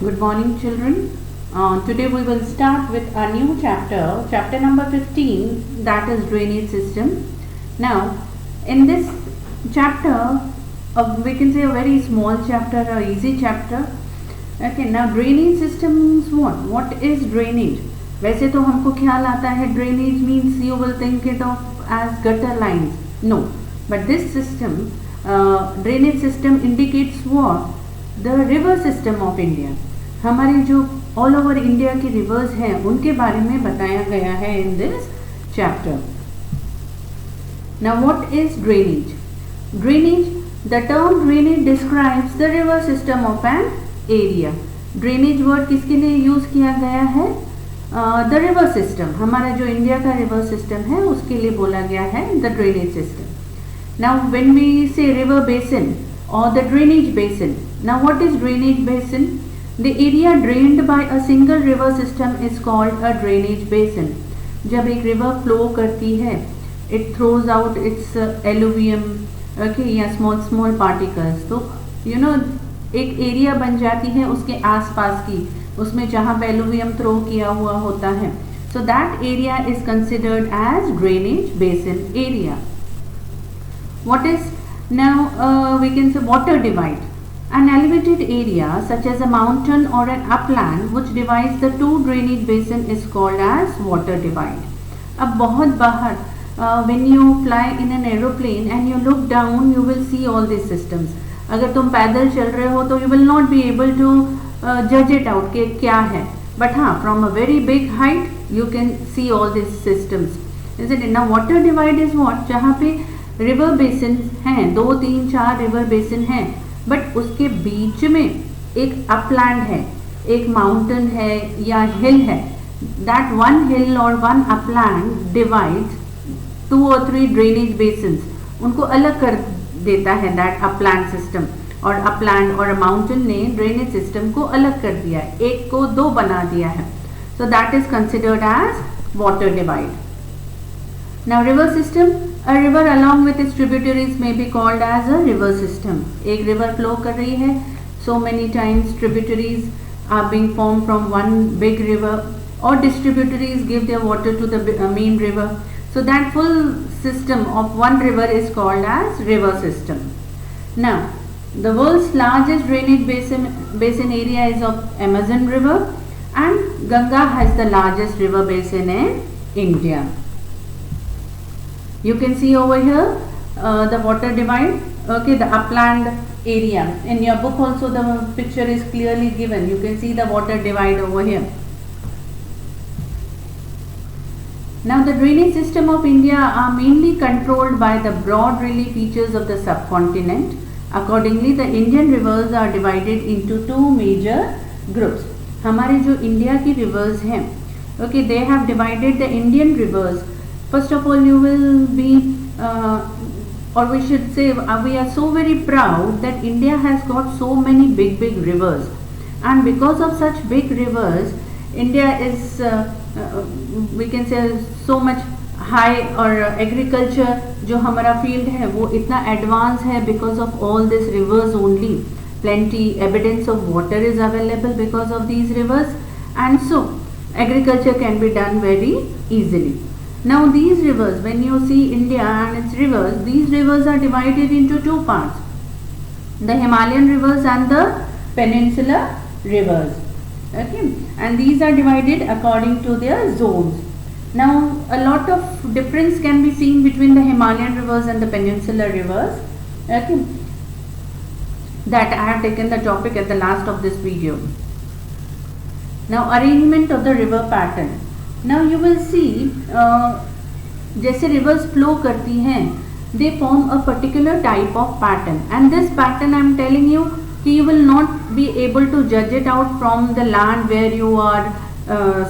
Good morning, children. Today we will start with a new chapter, chapter number 15, that is drainage system. Now, in this chapter, we can say a very small chapter, a easy chapter. Okay, now drainage system means what? What is drainage? वैसे तो हमको ख्याल आता है drainage means you will think it of as gutter lines. No, but this system, drainage system indicates what? The river system of India. हमारे जो all over India के reverse हैं उनके बारे में बताया गया है in this chapter. Now what is drainage? Drainage, the term drainage describes the river system of an area. Drainage word किसके लिए यूज किया गया है? द रिवर सिस्टम, हमारा जो इंडिया का रिवर सिस्टम है उसके लिए बोला गया है the drainage system. Now when we say river basin or the drainage basin. Now what is drainage basin? The area drained by a single river system is called a drainage basin. जब एक river flow करती है, it throws out its alluvium, okay, या small particles. तो you know एक area बन जाती है उसके आसपास की, उसमें जहाँ पे alluvium throw किया हुआ होता है. So that area is considered as drainage basin area. What is now we can say water divide. An elevated area such as a mountain or an upland which divides the two drainage basin is called as water divide. अब बहुत बाहर when you fly in an aeroplane and you look down you will see all these systems. अगर तुम पैदल चल रहे हो तो you will not be able to judge it out कि क्या है, but हाँ from a very big height you can see all these systems, isn't it? Now water divide is what? जहाँ पे रिवर बेसिन हैं, 2, 3, 4 रिवर बेसिन हैं, but उसके बीच में एक अपलैंड है, एक माउंटेन है या हिल है. दैट वन हिल और one upland divides 2 or 3 drainage basin, उनको अलग कर देता है दैट अपलैंड सिस्टम. और अपलैंड और माउंटेन ने ड्रेनेज सिस्टम को अलग कर दिया है, एक को 2 बना दिया है. So that is considered as water divide. Now river system, a river along with its tributaries may be called as a river system. एक river flow कर रही है, so many times tributaries are being formed from one big river or distributaries give their water to the main river. So that full system of one river is called as river system. Now the world's largest drainage basin area is of Amazon river and Ganga has the largest river basin in India. You can see over here the water divide, okay, the upland area. In your book also the picture is clearly given. You can see the water divide over here. Now the drainage system of India are mainly controlled by the broad relief features of the subcontinent. Accordingly the Indian rivers are divided into 2 major groups. हमारे जो India की rivers हैं, okay, they have divided the Indian rivers. First of all, you will be, or we should say, we are so very proud that India has got so many big rivers, and because of such big rivers, India is, we can say, so much high. और agriculture जो हमारा field है वो इतना advanced है because of all these rivers only. Plenty evidence of water is available because of these rivers, and so agriculture can be done very easily. Now these rivers, when you see India and its rivers, these rivers are divided into 2 parts, the Himalayan rivers and the peninsular rivers, okay, and these are divided according to their zones. Now a lot of difference can be seen between the Himalayan rivers and the peninsular rivers, okay, that I have taken the topic at the last of this video. Now arrangement of the river pattern. Now you will see जैसे rivers flow करती हैं they form a particular type of pattern, and this pattern I am telling you कि you will not be able to judge it out from the land where you are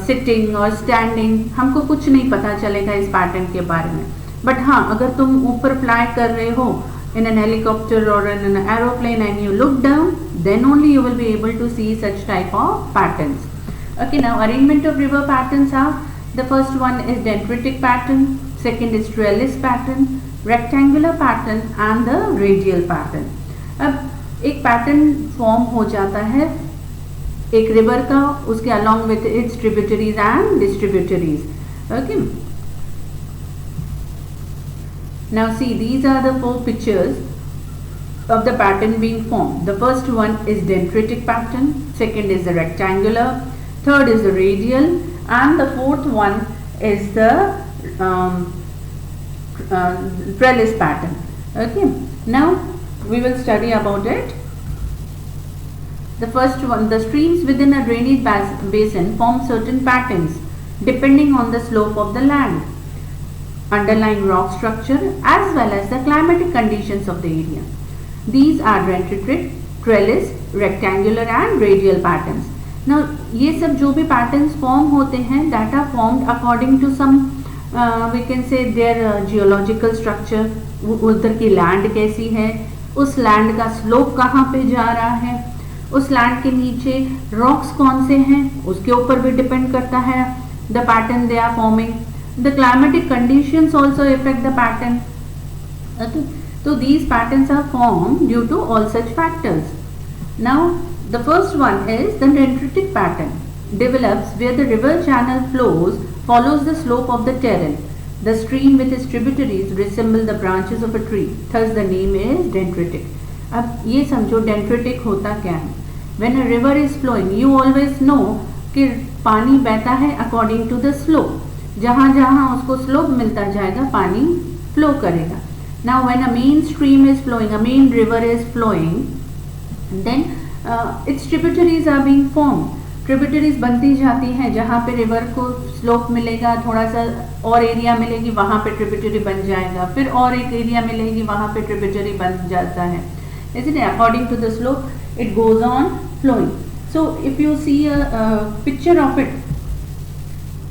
sitting or standing. हमको कुछ नहीं पता चलेगा इस pattern के बारे में, but हाँ अगर तुम ऊपर fly कर रहे हो in an helicopter or in an aeroplane and you look down, then only you will be able to see such type of patterns. Okay, now arrangement of river patterns are, the first one is dendritic pattern, second is trellis pattern, rectangular pattern and the radial pattern. अब एक pattern form हो जाता है एक river का, उसके along with its tributaries and distributaries. Okay. Now see, these are the four pictures of the pattern being formed. The first one is dendritic pattern, second is the rectangular, third is the radial, and the fourth one is the trellis pattern. Okay. Now we will study about it. The first one, the streams within a drainage basin form certain patterns depending on the slope of the land, underlying rock structure as well as the climatic conditions of the area. These are dendritic, trellis, rectangular and radial patterns. Now ये सब जो भी patterns form होते हैं, that are formed according to some we can say their geological structure, उधर की land कैसी है, उस land का slope कहाँ पे जा रहा है, उस लैंड के नीचे रॉक्स कौन से हैं, उसके ऊपर भी डिपेंड करता है the pattern they are forming. The climatic conditions also affect the pattern. Okay, so these patterns are formed due to all such factors. Now the first one is the dendritic pattern develops where the river channel follows the slope of the terrain. The stream with its tributaries resemble the branches of a tree. Thus the name is dendritic. अब ये समझो dendritic होता क्या है. When a river is flowing, you always know कि पानी बहता है according to the slope. जहाँ जहाँ उसको slope मिलता जाएगा पानी flow करेगा. Now when a main stream is flowing, a main river is flowing, then its tributaries are being formed. Tributaries बनती जाती हैं, जहाँ पे river को slope मिलेगा, थोड़ा सा और एरिया मिलेगी, वहाँ पे tributary बन जाएगा, फिर और एक एरिया मिलेगी, वहाँ पे tributary बन जाता है. Isn't it? According to the slope, it goes on flowing. So if you see a picture of it,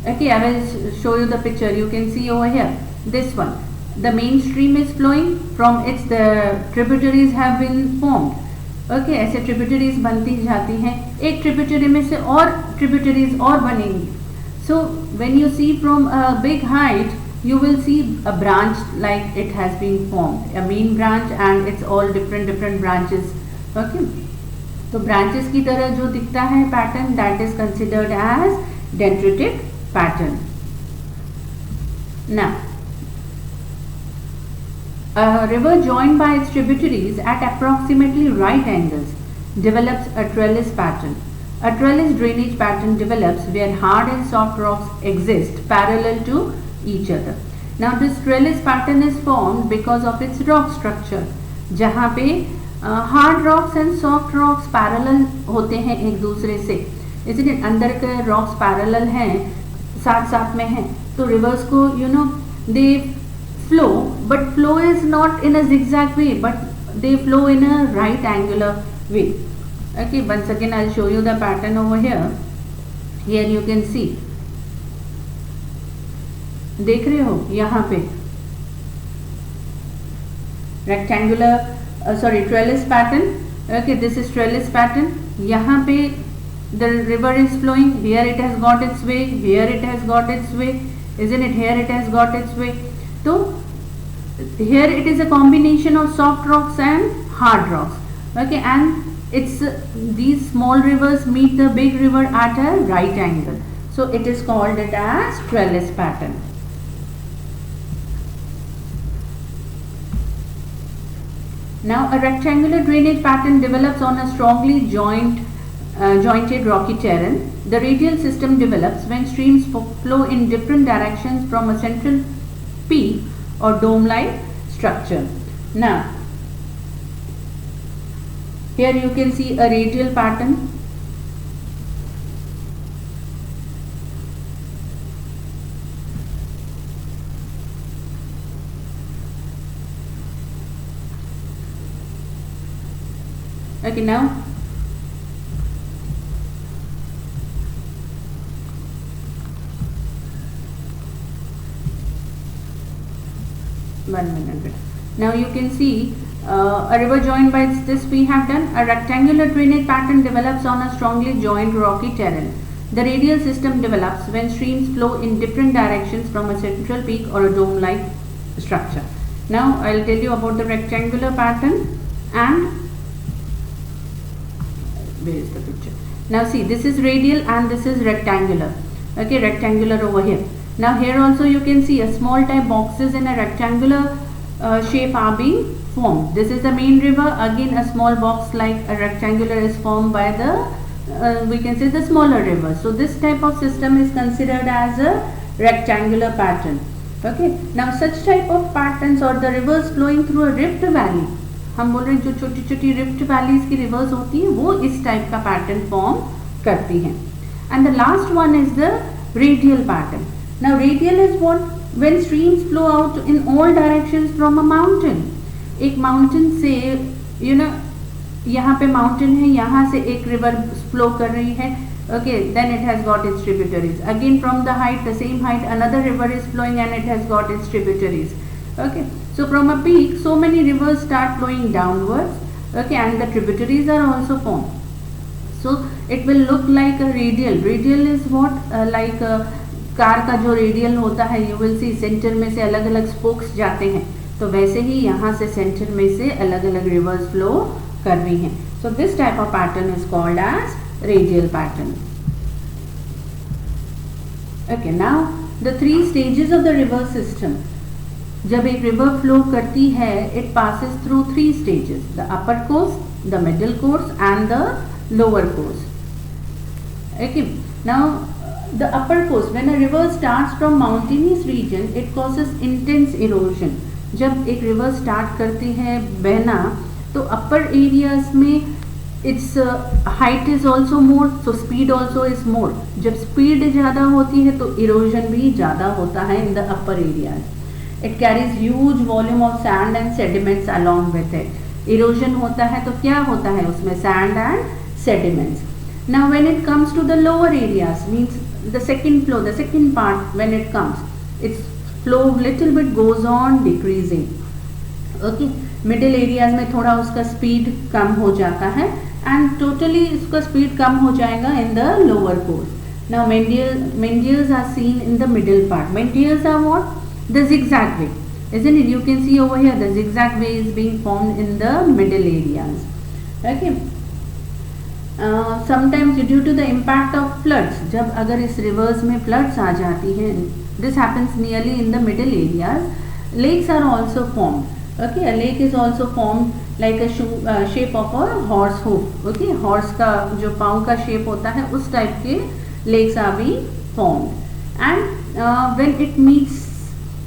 okay, I will show you the picture. You can see over here, this one. The main stream is flowing, from its the tributaries have been formed. Okay, ऐसे tributaries बनती जाती हैं, एक tributary में से और tributaries और बनेंगी. So when you see from a big height, you will see a branch like it has been formed, a main branch and it's all different branches. Okay, तो branches की तरह जो दिखता है pattern, that is considered as dendritic pattern. Now a river joined by its tributaries at approximately right angles develops a trellis pattern. A trellis drainage pattern develops where hard and soft rocks exist parallel to each other. Now this trellis pattern is formed because of its rock structure, जहाँ पे hard rocks and soft rocks parallel होते हैं एक दूसरे से. इसलिए अंदर के rocks parallel हैं, साथ साथ में हैं, तो rivers को they flow, but flow is not in a zigzag way, but they flow in a right angular way. Okay, once again I'll show you the pattern over here. Here you can see, देख रहे हो यहाँ पे rectangular trellis pattern. Okay, this is trellis pattern. यहाँ पे the river is flowing, here it has got its way, here it has got its way, isn't it? Here it has got its way. So here it is a combination of soft rocks and hard rocks. Okay, and it's these small rivers meet the big river at a right angle, so it is called it as trellis pattern. Now a rectangular drainage pattern develops on a strongly jointed rocky terrain. The radial system develops when streams flow in different directions from a central peak or dome-like structure. Now here you can see a radial pattern. Okay, now one minute. Now you can see a river joined by this we have done. A rectangular drainage pattern develops on a strongly joined rocky terrain. The radial system develops when streams flow in different directions from a central peak or a dome-like structure. Now I will tell you about the rectangular pattern and where is the picture? Now see, this is radial and this is rectangular. Okay, rectangular over here. Now here also you can see a small type boxes in a rectangular shape are being formed. This is the main river. Again, a small box like a rectangular is formed by the we can say the smaller river. So this type of system is considered as a rectangular pattern. Okay, now such type of patterns or the rivers flowing through a rift valley, हम बोल रहे हैं जो छोटी छोटी rift valleys की reverse होती है वो इस टाइप का पैटर्न फॉर्म करती हैं. And the last one is the radial pattern. Now radial is what, when streams flow out in all directions from a mountain. एक माउंटेन से यहाँ पे माउंटेन है, यहाँ से एक रिवर फ्लो कर रही है. Okay, then it has got its tributaries. Again from the height, the same height, another river is flowing and it has got its tributaries. Okay, so from a peak, so many rivers start flowing downwards. Okay, and the tributaries are also formed. So it will look like a radial. Radial is what like car का जो radial होता है, you will see centre में से अलग अलग spokes जाते हैं. तो वैसे ही यहाँ से सेंटर में से अलग अलग रिवर्स फ्लो कर रही हैं. So this type of pattern is called as radial pattern. Okay, now the three stages of the river system. जब एक river flow करती है, it passes through three stages: the upper course, the middle course, and the lower course. Okay, now the upper course, when a river starts from mountainous region, it causes intense erosion. जब एक river start करती है बहना, तो upper areas में its height is also more, so speed also is more. जब speed ज़्यादा होती है तो erosion भी ज़्यादा होता है in the upper areas. It carries huge volume of sand and sediments along with it. Erosion होता है तो क्या होता है उसमें? Sand and sediments. Now when it comes to the lower areas, means the second flow, the second part, when it comes, its flow little bit goes on decreasing. Okay, middle areas में थोड़ा उसका speed कम हो जाता है and totally इसका speed कम हो जाएगा in the lower course. Now meanders are seen in the middle part. Meanders are what? The zigzag way, isn't it? You can see over here the zigzag way is being formed in the middle areas. Okay. Sometimes due to the impact of floods, जब अगर इस rivers में floods आ जाती हैं, this happens nearly in the middle areas. Lakes are also formed. Okay, a lake is also formed like a shape of a horse hoof. Okay, horse का जो पाँव का shape होता है उस type के lakes are being formed. And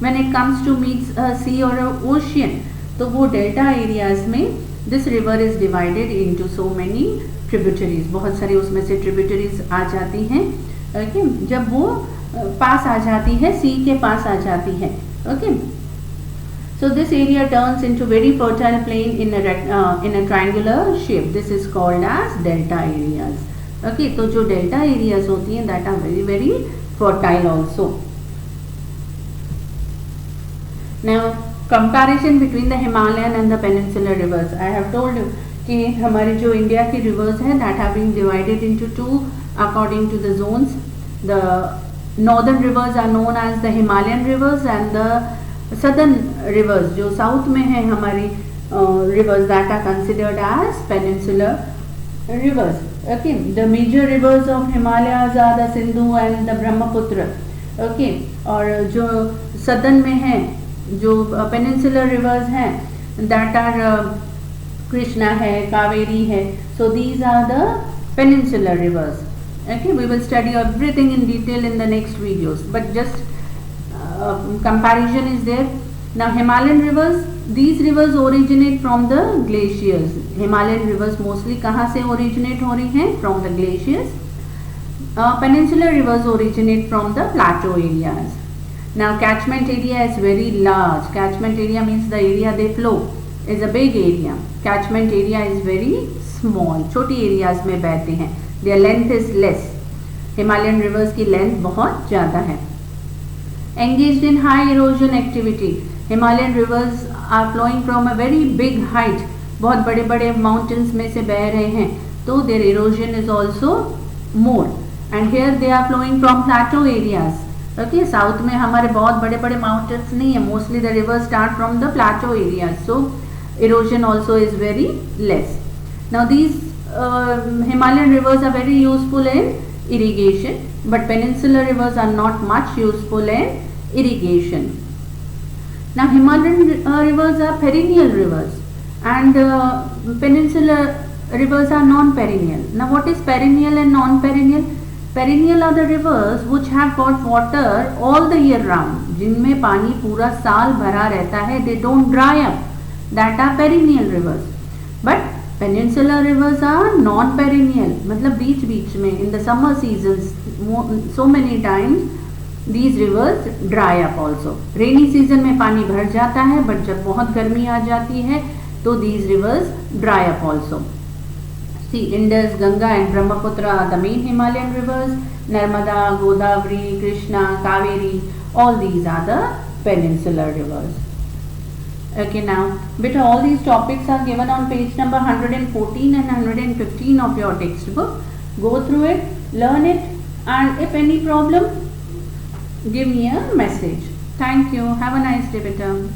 when it comes to meets a sea or a ocean, तो वो delta areas में this river is divided into so many tributaries. बहुत सारी उसमें से tributaries आ जाती हैं. Okay, जब वो पास आ जाती है, sea के पास आ जाती है. Okay. So this area turns into very fertile plain in a triangular shape. This is called as delta areas. Okay, तो जो delta areas होती हैं that are very very fertile also. Now comparison between the Himalayan and the peninsular rivers. I have told you कि हमारे जो India की rivers हैं that have been divided into two according to the zones. The northern rivers are known as the Himalayan rivers and the southern rivers जो south में हैं हमारी rivers that are considered as peninsular rivers. Okay, the major rivers of Himalayas are the Sindhu and the Brahmaputra. Okay, और जो southern में हैं जो peninsular rivers हैं that are Krishna है, Kaveri है. So these are the peninsular rivers. Okay, we will study everything in detail in the next videos, but just comparison is there. Now Himalayan rivers, these rivers originate from the glaciers. Himalayan rivers mostly कहाँ से originate हो रही हैं? From the glaciers. Peninsular rivers originate from the plateau areas. Now catchment area is very large. Catchment area means the area they flow is a big area. Catchment area is very small. छोटी areas में बहते हैं. Their length is less. Himalayan rivers की length बहुत ज़्यादा है. Engaged in high erosion activity. Himalayan rivers are flowing from a very big height. बहुत बड़े बड़े mountains में से बह रहे हैं तो their erosion is also more. And here they are flowing from plateau areas. Okay, south में हमारे बहुत बड़े बड़े mountains नहीं है. Mostly the rivers start from the plateau areas. So erosion also is very less. Now these Himalayan rivers are very useful in irrigation, but peninsular rivers are not much useful in irrigation. Now Himalayan rivers are perennial rivers, and peninsular rivers are non-perennial. Now what is perennial and non-perennial? Perennial are the rivers which have got water all the year round, जिनमें पानी पूरा साल भरा रहता है. They don't dry up. That are perennial rivers. But peninsular rivers are non-perennial, मतलब बीच बीच में in the summer seasons so many times these rivers dry up also. Rainy season में पानी भर जाता है, but जब बहुत गर्मी आ जाती है तो these rivers dry up also. See, Indus, Ganga and Brahmaputra are the main Himalayan rivers. Narmada, Godavari, Krishna, Kaveri, all these are the peninsular rivers. Okay, now beta all these topics are given on page number 114 and 115 of your textbook. Go through it, learn it, and if any problem, give me a message. Thank you. Have a nice day, beta.